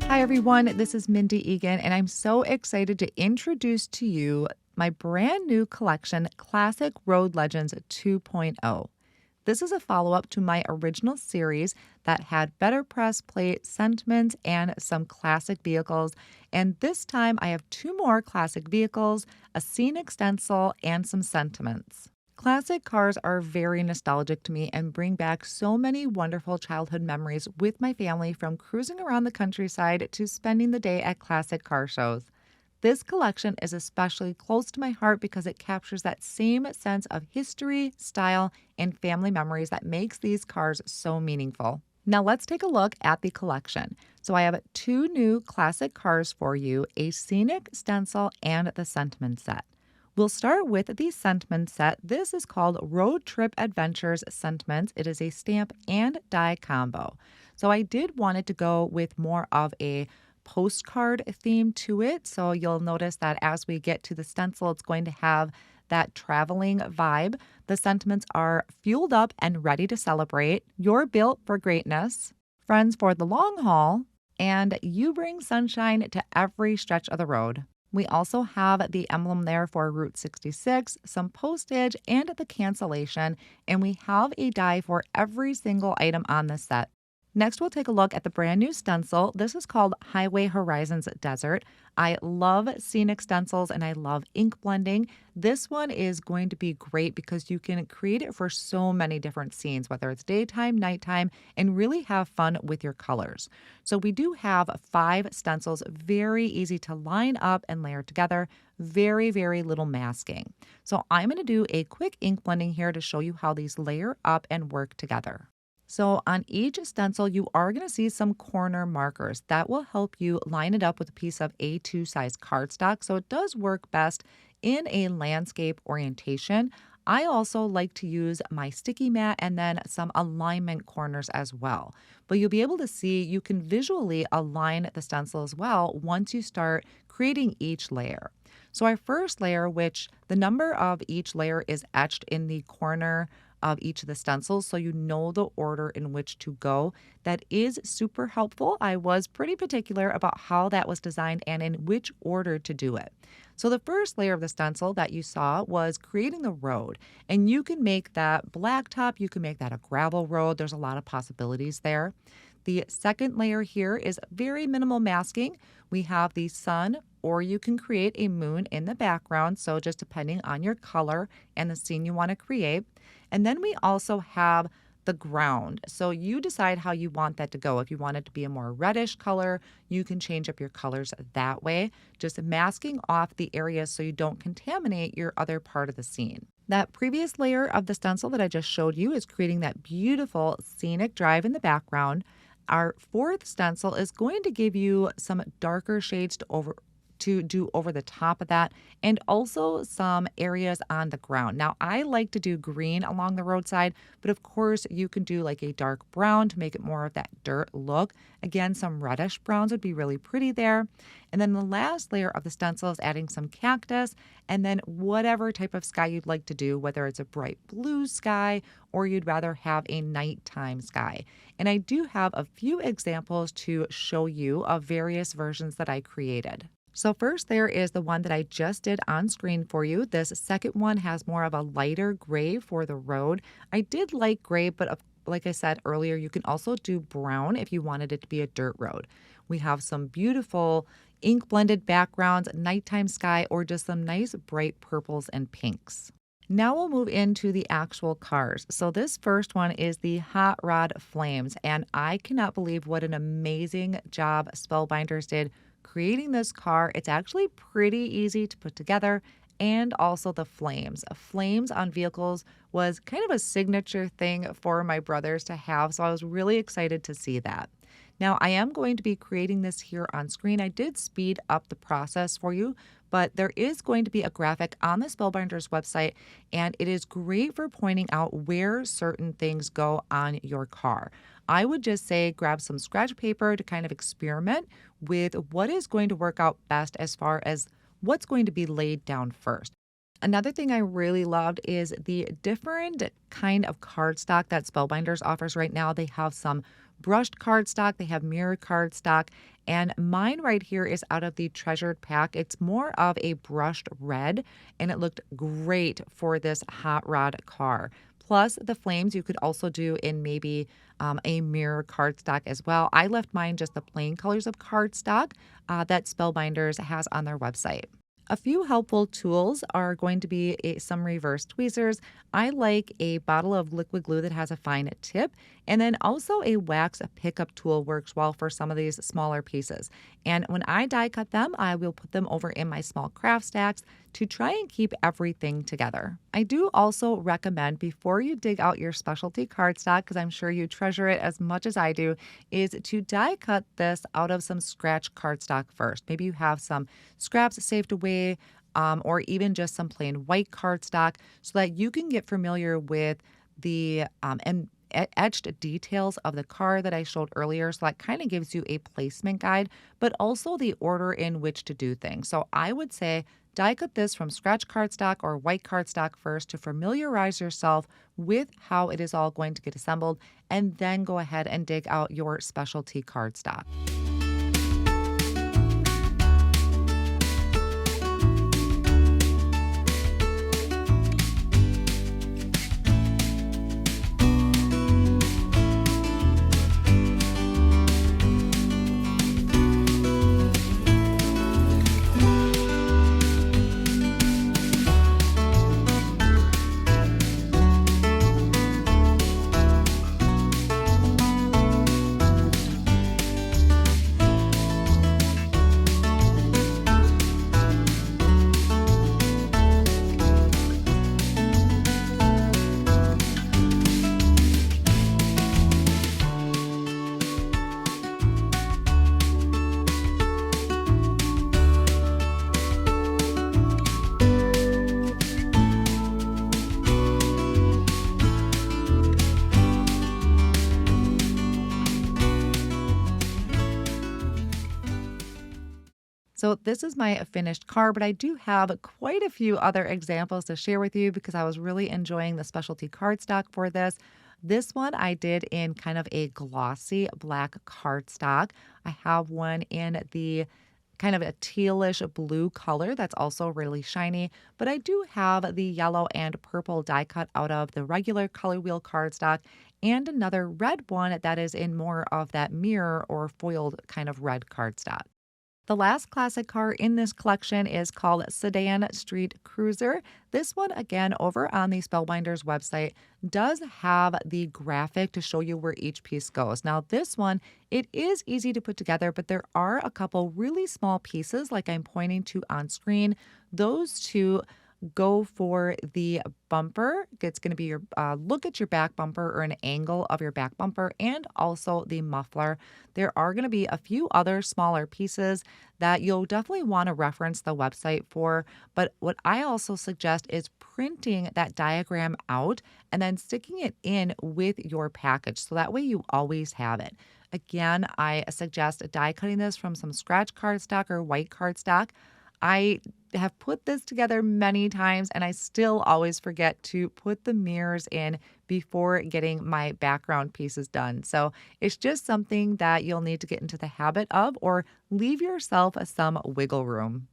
Hi, everyone. This is Mindy Eggen, and I'm so excited to introduce to you my brand new collection, Classic Road Legends 2.0. This is a follow up to my original series that had better press plate, sentiments, and some classic vehicles. And this time I have two more classic vehicles, a scenic stencil, and some sentiments. Classic cars are very nostalgic to me and bring back so many wonderful childhood memories with my family, from cruising around the countryside to spending the day at classic car shows. This collection is especially close to my heart because it captures that same sense of history, style, and family memories that makes these cars so meaningful. Now let's take a look at the collection. So I have two new classic cars for you, a scenic stencil and the sentiment set. We'll start with the sentiment set. This is called Roadtrip Adventures Sentiments. It is a stamp and die combo. So I did want it to go with more of a postcard theme to it. So you'll notice that as we get to the stencil, it's going to have that traveling vibe. The sentiments are fueled up and ready to celebrate. You're built for greatness, friends for the long haul, and you bring sunshine to every stretch of the road. We also have the emblem there for Route 66, some postage, and the cancellation, and we have a die for every single item on this set. Next, we'll take a look at the brand new stencil. This is called Highway Horizons Desert. I love scenic stencils and I love ink blending. This one is going to be great because you can create it for so many different scenes, whether it's daytime, nighttime, and really have fun with your colors. So we do have 5 stencils, very easy to line up and layer together, very, very little masking. So I'm going to do a quick ink blending here to show you how these layer up and work together. So on each stencil, you are going to see some corner markers that will help you line it up with a piece of A2 size cardstock. So it does work best in a landscape orientation. I also like to use my sticky mat and then some alignment corners as well. But you'll be able to see you can visually align the stencil as well once you start creating each layer. So our first layer, which the number of each layer is etched in the corner of each of the stencils, so you know the order in which to go. That is super helpful. I was pretty particular about how that was designed and in which order to do it. So the first layer of the stencil that you saw was creating the road, and you can make that blacktop, you can make that a gravel road. There's a lot of possibilities there. The second layer here is very minimal masking. We have the sun, or you can create a moon in the background, so just depending on your color and the scene you want to create. And then we also have the ground. So you decide how you want that to go. If you want it to be a more reddish color, you can change up your colors that way, just masking off the areas so you don't contaminate your other part of the scene. That previous layer of the stencil that I just showed you is creating that beautiful scenic drive in the background. Our fourth stencil is going to give you some darker shades to do over the top of that, and also some areas on the ground. Now, I like to do green along the roadside, but of course you can do like a dark brown to make it more of that dirt look. Again, some reddish browns would be really pretty there. And then the last layer of the stencil is adding some cactus, and then whatever type of sky you'd like to do, whether it's a bright blue sky or you'd rather have a nighttime sky. And I do have a few examples to show you of various versions that I created. So first there is the one that I just did on screen for you. This second one has more of a lighter gray for the road. I did like gray, but like I said earlier, you can also do brown if you wanted it to be a dirt road. We have some beautiful ink blended backgrounds, nighttime sky, or just some nice bright purples and pinks. Now we'll move into the actual cars. So this first one is the Hot Rod Flames, and I cannot believe what an amazing job Spellbinders did creating this car. It's actually pretty easy to put together, and also the flames. Flames on vehicles was kind of a signature thing for my brothers to have, so I was really excited to see that. Now, I am going to be creating this here on screen. I did speed up the process for you, but there is going to be a graphic on the Spellbinders website, and it is great for pointing out where certain things go on your car. I would just say grab some scratch paper to kind of experiment with what is going to work out best as far as what's going to be laid down first. Another thing I really loved is the different kind of cardstock that Spellbinders offers right now. They have some brushed cardstock, they have mirror cardstock, and mine right here is out of the Treasured pack. It's more of a brushed red, and it looked great for this hot rod car. Plus, the flames you could also do in maybe a mirror cardstock as well. I left mine just the plain colors of cardstock that Spellbinders has on their website. A few helpful tools are going to be some reverse tweezers. I like a bottle of liquid glue that has a fine tip, and then also a wax pickup tool works well for some of these smaller pieces. And when I die cut them, I will put them over in my small craft stacks to try and keep everything together. I do also recommend, before you dig out your specialty cardstock, because I'm sure you treasure it as much as I do, is to die cut this out of some scratch cardstock first. Maybe you have some scraps saved away, or even just some plain white cardstock, so that you can get familiar with the etched details of the car that I showed earlier. So that kind of gives you a placement guide, but also the order in which to do things. So I would say die cut this from scratch cardstock or white cardstock first to familiarize yourself with how it is all going to get assembled, and then go ahead and dig out your specialty cardstock. So this is my finished car, but I do have quite a few other examples to share with you because I was really enjoying the specialty cardstock for this. This one I did in kind of a glossy black cardstock. I have one in the kind of a tealish blue color that's also really shiny, but I do have the yellow and purple die cut out of the regular color wheel cardstock, and another red one that is in more of that mirror or foiled kind of red cardstock. The last classic car in this collection is called Sedan Street Cruiser. This one, again, over on the Spellbinders website, does have the graphic to show you where each piece goes. Now, this one, it is easy to put together, but there are a couple really small pieces like I'm pointing to on screen. Those two go for the bumper. It's going to be your look at your back bumper, or an angle of your back bumper, and also the muffler. There are going to be a few other smaller pieces that you'll definitely want to reference the website for. But what I also suggest is printing that diagram out and then sticking it in with your package, so that way you always have it. Again, I suggest die cutting this from some scratch cardstock or white cardstock. I have put this together many times, and I still always forget to put the mirrors in before getting my background pieces done. So it's just something that you'll need to get into the habit of, or leave yourself some wiggle room.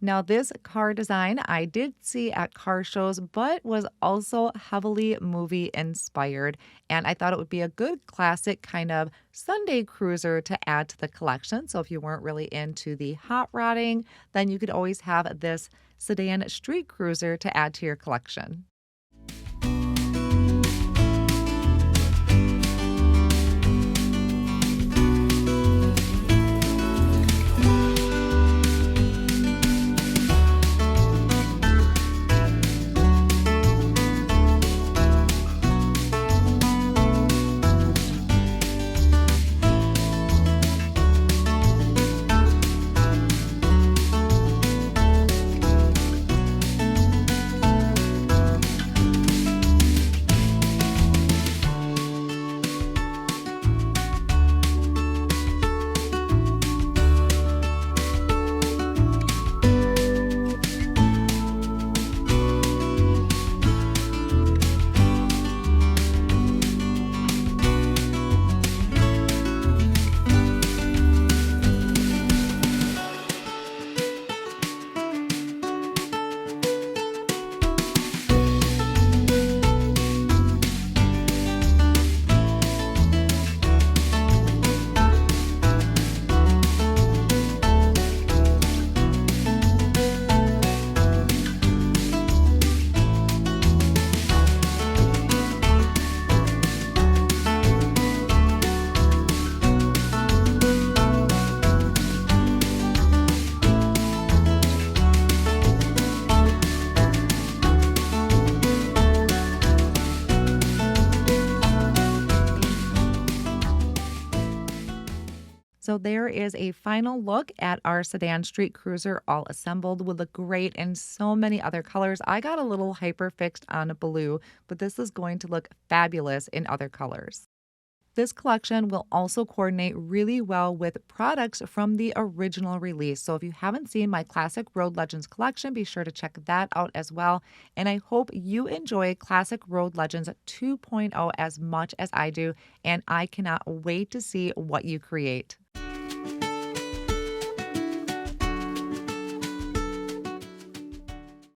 Now, this car design I did see at car shows, but was also heavily movie inspired. And I thought it would be a good classic kind of Sunday cruiser to add to the collection. So if you weren't really into the hot rodding, then you could always have this Sedan Street Cruiser to add to your collection. So there is a final look at our Sedan Street Cruiser all assembled. Would look great in so many other colors. I got a little hyper fixed on blue, but this is going to look fabulous in other colors. This collection will also coordinate really well with products from the original release. So if you haven't seen my Classic Road Legends collection, be sure to check that out as well. And I hope you enjoy Classic Road Legends 2.0 as much as I do. And I cannot wait to see what you create.